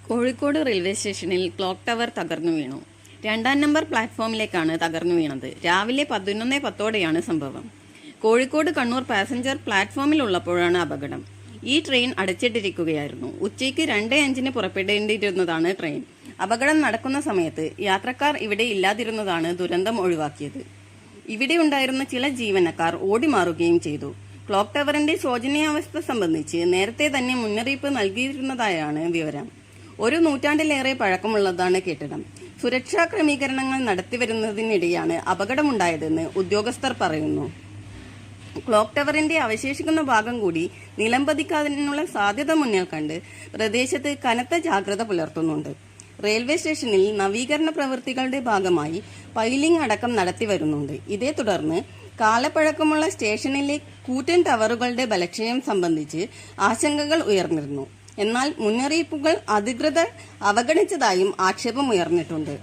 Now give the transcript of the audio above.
Kozhikode railway സ്റ്റേഷനിൽ clock tower തകർന്നു വീണു. 2-ാം നമ്പർ പ്ലാറ്റ്ഫോമിലേക്കാണ് തകർന്നു വീണത്. രാവിലെ 11:10 സംഭവം. കോഴിക്കോട് കണ്ണൂർ പാസഞ്ചർ പ്ലാറ്റ്ഫോമിലുള്ളപ്പോഴാണ് അപകടം. ഈ ട്രെയിൻ അടച്ചിട്ടിരിക്കുകയായിരുന്നു. ഉച്ചയ്ക്ക് 2:05 പുറപ്പെടേണ്ടിയിരുന്നതാണ് ട്രെയിൻ. അപകടം നടക്കുന്ന സമയത്ത് യാത്രക്കാർ ഇവിടെ ഇല്ലാതിരുന്നതാണ് ദുരന്തം ഒഴിവാക്കിയത്. ഇവിടെ ഉണ്ടായിരുന്ന ചില ജീവനക്കാർ ഓടിമാറുകയും ചെയ്തു. ക്ലോക്ക് ടവറിന്റെ ശോചനീയാവസ്ഥ സംബന്ധിച്ച് നേരത്തെ തന്നെ മുന്നറിയിപ്പ് നൽകിയിരുന്നതായാണ് വിവരം. 1 നൂറ്റാണ്ടിലേറെ പഴക്കമുള്ളതാണ് കെട്ടിടം. സുരക്ഷാ ക്രമീകരണങ്ങൾ നടത്തിവരുന്നതിനിടെയാണ് അപകടമുണ്ടായതെന്ന് ഉദ്യോഗസ്ഥർ പറയുന്നു. ക്ലോക്ക് ടവറിന്റെ അവശേഷിക്കുന്ന ഭാഗം കൂടി നിലം പതിക്കാനുള്ള സാധ്യത മുന്നിൽ കണ്ട് പ്രദേശത്ത് കനത്ത ജാഗ്രത പുലർത്തുന്നുണ്ട്. റെയിൽവേ സ്റ്റേഷനിൽ നവീകരണ പ്രവൃത്തികളുടെ ഭാഗമായി പൈലിംഗ് അടക്കം നടത്തിവരുന്നുണ്ട്. ഇതേ തുടർന്ന് കാലപ്പഴക്കമുള്ള സ്റ്റേഷനിലെ കൂറ്റൻ ടവറുകളുടെ ബലക്ഷയം സംബന്ധിച്ച് ആശങ്കകൾ ഉയർന്നിരുന്നു. എന്നാൽ മുന്നറിയിപ്പുകൾ അധികൃതർ അവഗണിച്ചതായും ആക്ഷേപമുയർന്നിട്ടുണ്ട്.